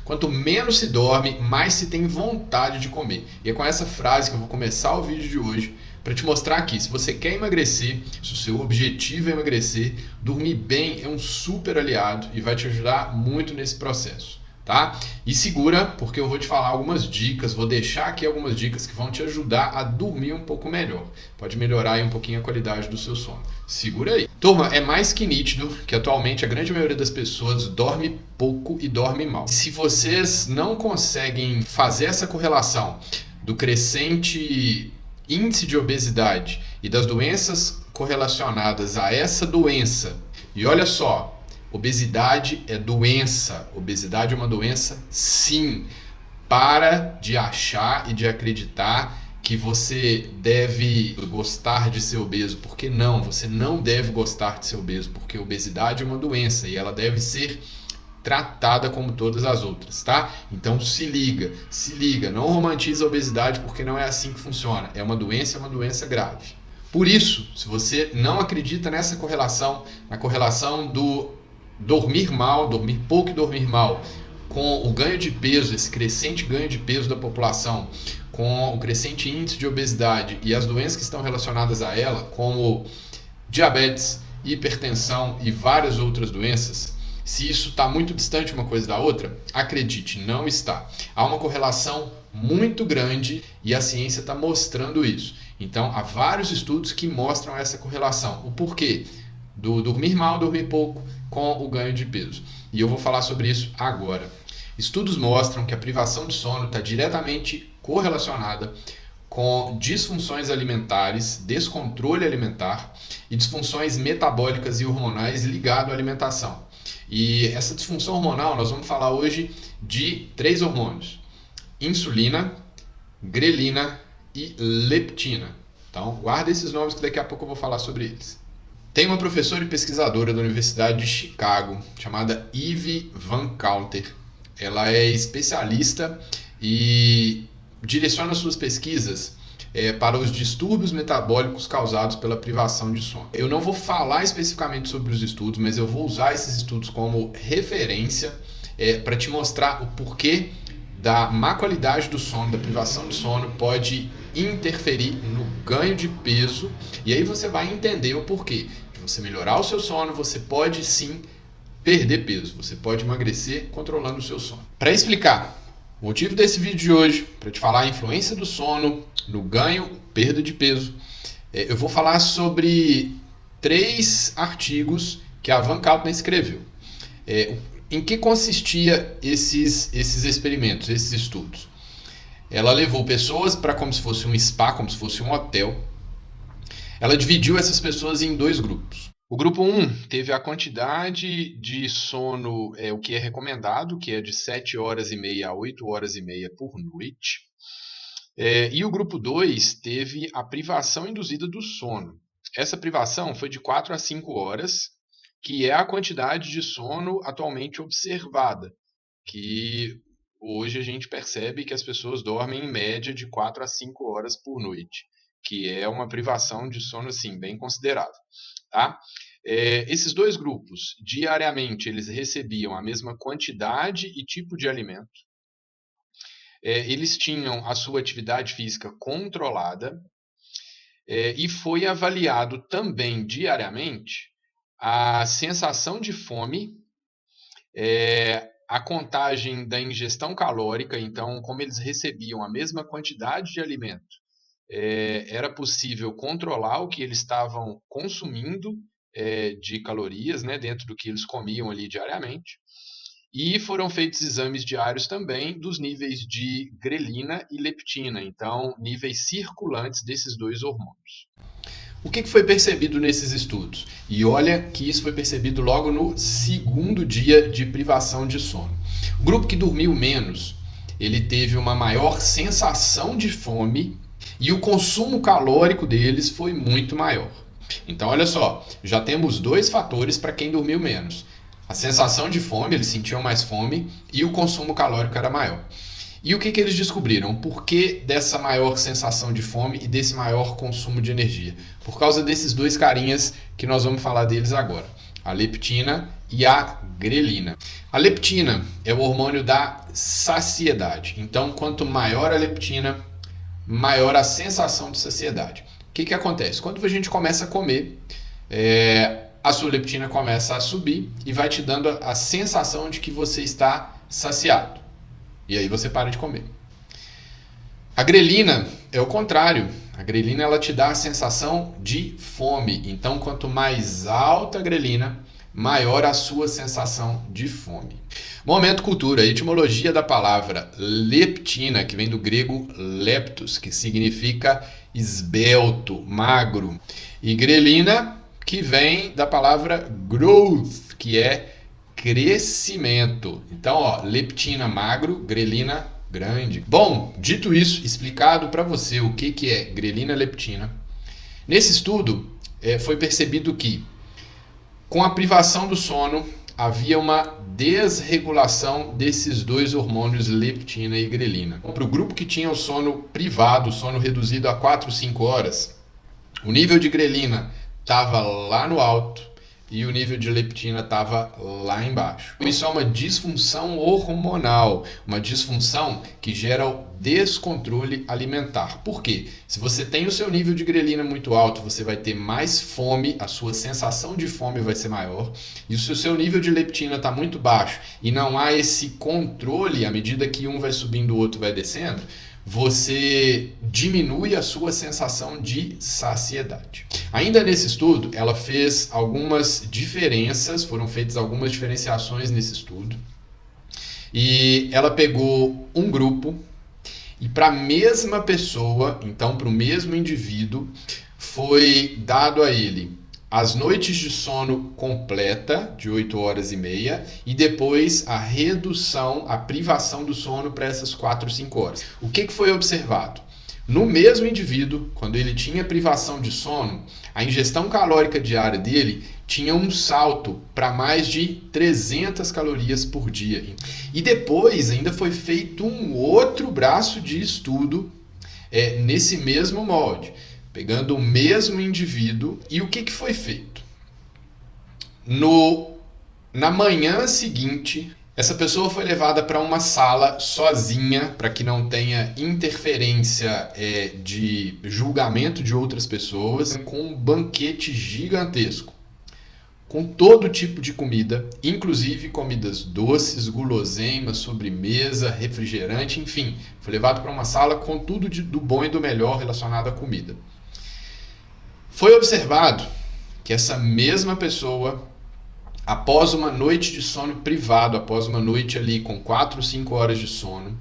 Quanto menos se dorme, mais se tem vontade de comer. E é com essa frase que eu vou começar o vídeo de hoje, para te mostrar aqui, se você quer emagrecer, se o seu objetivo é emagrecer, dormir bem é um super aliado e vai te ajudar muito nesse processo, tá? E segura, porque eu vou te falar algumas dicas, vou deixar aqui algumas dicas que vão te ajudar a dormir um pouco melhor. Pode melhorar aí um pouquinho a qualidade do seu sono. Segura aí. Turma, é mais que nítido que atualmente a grande maioria das pessoas dorme pouco e dorme mal. Se vocês não conseguem fazer essa correlação do crescente índice de obesidade e das doenças correlacionadas a essa doença, e olha só, obesidade é doença, obesidade é uma doença sim. Para de achar e de acreditar que você deve gostar de ser obeso, porque não, você não deve gostar de ser obeso, porque obesidade é uma doença e ela deve ser tratada como todas as outras, tá? Então se liga, não romantiza a obesidade porque não é assim que funciona. É uma doença grave. Por isso, se você não acredita nessa correlação, na correlação do dormir mal, dormir pouco e dormir mal, com o ganho de peso, esse crescente ganho de peso da população, com o crescente índice de obesidade e as doenças que estão relacionadas a ela, como diabetes, hipertensão e várias outras doenças, se isso está muito distante uma coisa da outra, acredite, não está. Há uma correlação muito grande e a ciência está mostrando isso. Então, há vários estudos que mostram essa correlação. O porquê do dormir mal, dormir pouco com o ganho de peso. E eu vou falar sobre isso agora. Estudos mostram que a privação de sono está diretamente correlacionada com disfunções alimentares, descontrole alimentar e disfunções metabólicas e hormonais ligadas à alimentação. E essa disfunção hormonal, nós vamos falar hoje de 3 hormônios: insulina, grelina e leptina. Então, guarda esses nomes que daqui a pouco eu vou falar sobre eles. Tem uma professora e pesquisadora da Universidade de Chicago, chamada Eve Van Coulter. Ela é especialista e direciona suas pesquisas para os distúrbios metabólicos causados pela privação de sono. Eu não vou falar especificamente sobre os estudos, mas eu vou usar esses estudos como referência para te mostrar o porquê da má qualidade do sono, da privação de sono, pode interferir no ganho de peso. E aí você vai entender o porquê. De você melhorar o seu sono, você pode sim perder peso. Você pode emagrecer controlando o seu sono. Para explicar o motivo desse vídeo de hoje, para te falar a influência do sono no ganho, perda de peso, eu vou falar sobre 3 artigos que a Van Coulter escreveu. Em que consistia esses experimentos, esses estudos? Ela levou pessoas para como se fosse um spa, como se fosse um hotel. Ela dividiu essas pessoas em 2 grupos. O grupo 1 teve a quantidade de sono, o que é recomendado, que é de 7 horas e meia a 8 horas e meia por noite. E o grupo 2 teve a privação induzida do sono. Essa privação foi de 4 a 5 horas, que é a quantidade de sono atualmente observada, que hoje a gente percebe que as pessoas dormem em média de 4 a 5 horas por noite, que é uma privação de sono assim, bem considerável. Tá? Esses 2 grupos, diariamente, eles recebiam a mesma quantidade e tipo de alimento. Eles tinham a sua atividade física controlada e foi avaliado também diariamente a sensação de fome, a contagem da ingestão calórica. Então, como eles recebiam a mesma quantidade de alimento, era possível controlar o que eles estavam consumindo de calorias, né, dentro do que eles comiam ali diariamente. E foram feitos exames diários também dos níveis de grelina e leptina, então níveis circulantes desses 2 hormônios. O que foi percebido nesses estudos? E olha que isso foi percebido logo no 2º dia de privação de sono. O grupo que dormiu menos, ele teve uma maior sensação de fome e o consumo calórico deles foi muito maior. Então, olha só, já temos 2 fatores para quem dormiu menos. A sensação de fome, eles sentiam mais fome, e o consumo calórico era maior. E o que eles descobriram? O porquê dessa maior sensação de fome e desse maior consumo de energia? Por causa desses 2 carinhas que nós vamos falar deles agora. a leptina e a grelina. A leptina é o hormônio da saciedade. Então, quanto maior a leptina, maior a sensação de saciedade. O que acontece? Quando a gente começa a comer, a sua leptina começa a subir e vai te dando a sensação de que você está saciado. E aí você para de comer. A grelina é o contrário. A grelina ela te dá a sensação de fome. Então, quanto mais alta a grelina, maior a sua sensação de fome. Momento cultura. A etimologia da palavra leptina, que vem do grego leptos, que significa esbelto, magro. E grelina, que vem da palavra growth, que é crescimento. Então, leptina magro, grelina grande. Bom, dito isso, explicado para você o que é grelina e leptina, nesse estudo foi percebido que com a privação do sono havia uma desregulação desses dois hormônios, leptina e grelina. Para o grupo que tinha o sono privado, o sono reduzido a 4, 5 horas, o nível de grelina estava lá no alto e o nível de leptina estava lá embaixo. Isso é uma disfunção hormonal, uma disfunção que gera o descontrole alimentar. Por quê? Se você tem o seu nível de grelina muito alto, você vai ter mais fome, a sua sensação de fome vai ser maior. E se o seu nível de leptina está muito baixo e não há esse controle, à medida que um vai subindo, o outro vai descendo, você diminui a sua sensação de saciedade. Ainda nesse estudo, ela fez algumas diferenças, foram feitas algumas diferenciações nesse estudo. E ela pegou um grupo e para a mesma pessoa, então para o mesmo indivíduo, foi dado a ele as noites de sono completa, de 8 horas e meia, e depois a redução, a privação do sono para essas 4, 5 horas. O que foi observado? No mesmo indivíduo, quando ele tinha privação de sono, a ingestão calórica diária dele tinha um salto para mais de 300 calorias por dia. E depois ainda foi feito um outro braço de estudo nesse mesmo molde, pegando o mesmo indivíduo. E o que foi feito? Na manhã seguinte, essa pessoa foi levada para uma sala sozinha, para que não tenha interferência de julgamento de outras pessoas, com um banquete gigantesco, com todo tipo de comida, inclusive comidas doces, guloseimas, sobremesa, refrigerante, enfim. Foi levado para uma sala com tudo do bom e do melhor relacionado à comida. Foi observado que essa mesma pessoa, após uma noite de sono privado, após uma noite ali com 4, 5 horas de sono,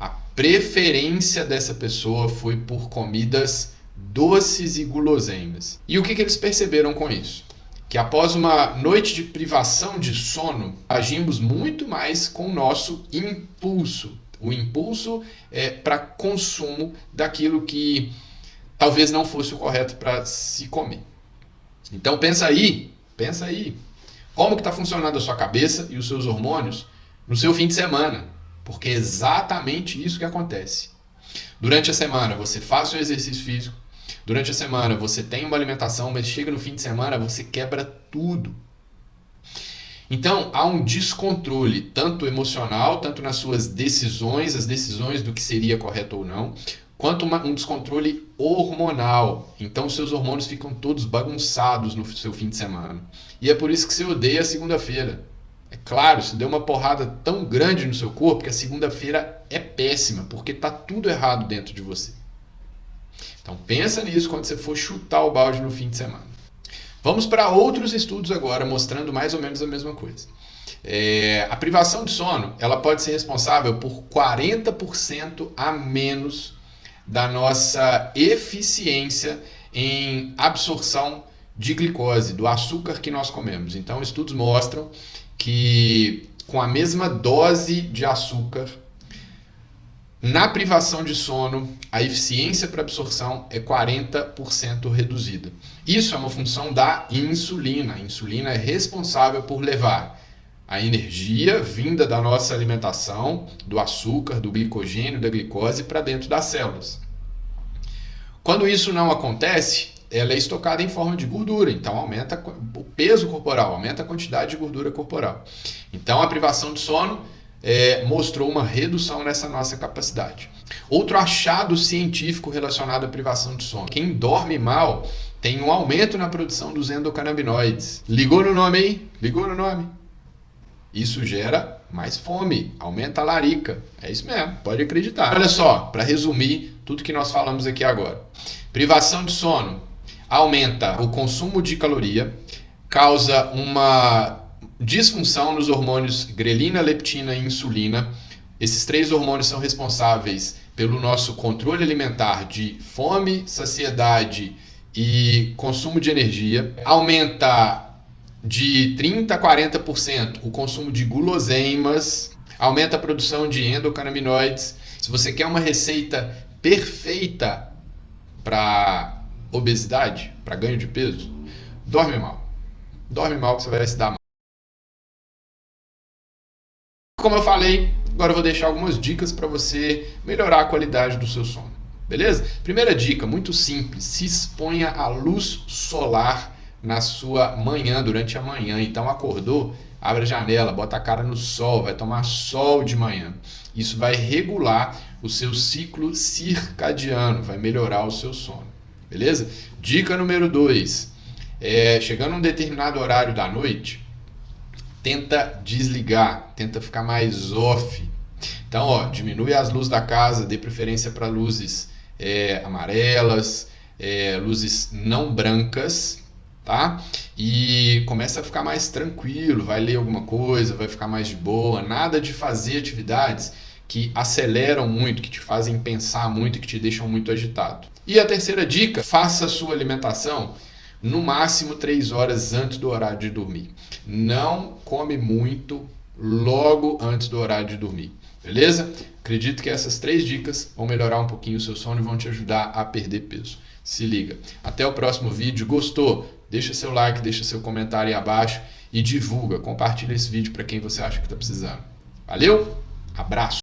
a preferência dessa pessoa foi por comidas doces e guloseimas. E o que eles perceberam com isso? Que após uma noite de privação de sono, agimos muito mais com o nosso impulso. O impulso é para consumo daquilo que talvez não fosse o correto para se comer. Então pensa aí, como que está funcionando a sua cabeça e os seus hormônios no seu fim de semana, porque é exatamente isso que acontece. Durante a semana você faz o seu exercício físico, durante a semana você tem uma alimentação, mas chega no fim de semana você quebra tudo. Então há um descontrole, tanto emocional, tanto nas suas decisões, as decisões do que seria correto ou não, quanto um descontrole hormonal. Então seus hormônios ficam todos bagunçados no seu fim de semana. E é por isso que você odeia a segunda-feira. É claro, você deu uma porrada tão grande no seu corpo que a segunda-feira é péssima, porque está tudo errado dentro de você. Então pensa nisso quando você for chutar o balde no fim de semana. Vamos para outros estudos agora, mostrando mais ou menos a mesma coisa. A privação de sono ela pode ser responsável por 40% a menos da nossa eficiência em absorção de glicose, do açúcar que nós comemos. Então, estudos mostram que com a mesma dose de açúcar, na privação de sono, a eficiência para absorção é 40% reduzida. Isso é uma função da insulina. A insulina é responsável por levar a energia vinda da nossa alimentação, do açúcar, do glicogênio, da glicose, para dentro das células. Quando isso não acontece, ela é estocada em forma de gordura, então aumenta o peso corporal, aumenta a quantidade de gordura corporal. Então a privação de sono mostrou uma redução nessa nossa capacidade. Outro achado científico relacionado à privação de sono: quem dorme mal tem um aumento na produção dos endocannabinoides. Ligou no nome aí? Ligou no nome? Isso gera mais fome, aumenta a larica. É isso mesmo, pode acreditar. Olha só, para resumir tudo que nós falamos aqui agora. Privação de sono aumenta o consumo de caloria, causa uma disfunção nos hormônios grelina, leptina e insulina. Esses 3 hormônios são responsáveis pelo nosso controle alimentar de fome, saciedade e consumo de energia. Aumenta de 30% a 40% o consumo de guloseimas, aumenta a produção de endocannabinoides. Se você quer uma receita perfeita para obesidade, para ganho de peso, dorme mal. Dorme mal que você vai se dar mal. Como eu falei, agora eu vou deixar algumas dicas para você melhorar a qualidade do seu sono. Beleza? Primeira dica, muito simples: se exponha à luz solar na sua manhã, durante a manhã. Então acordou, abre a janela, bota a cara no sol, vai tomar sol de manhã. Isso vai regular o seu ciclo circadiano, vai melhorar o seu sono. Beleza? Dica número 2, chegando a um determinado horário da noite, tenta desligar, tenta ficar mais off. Então, diminui as luzes da casa, dê preferência para luzes amarelas, luzes não brancas, tá? E começa a ficar mais tranquilo, vai ler alguma coisa, vai ficar mais de boa. Nada de fazer atividades que aceleram muito, que te fazem pensar muito, que te deixam muito agitado. E a terceira dica: faça a sua alimentação no máximo 3 horas antes do horário de dormir. Não come muito logo antes do horário de dormir. Beleza? Acredito que essas 3 dicas vão melhorar um pouquinho o seu sono e vão te ajudar a perder peso. Se liga. Até o próximo vídeo. Gostou? Deixa seu like, deixa seu comentário aí abaixo e divulga, compartilha esse vídeo para quem você acha que está precisando. Valeu? Abraço!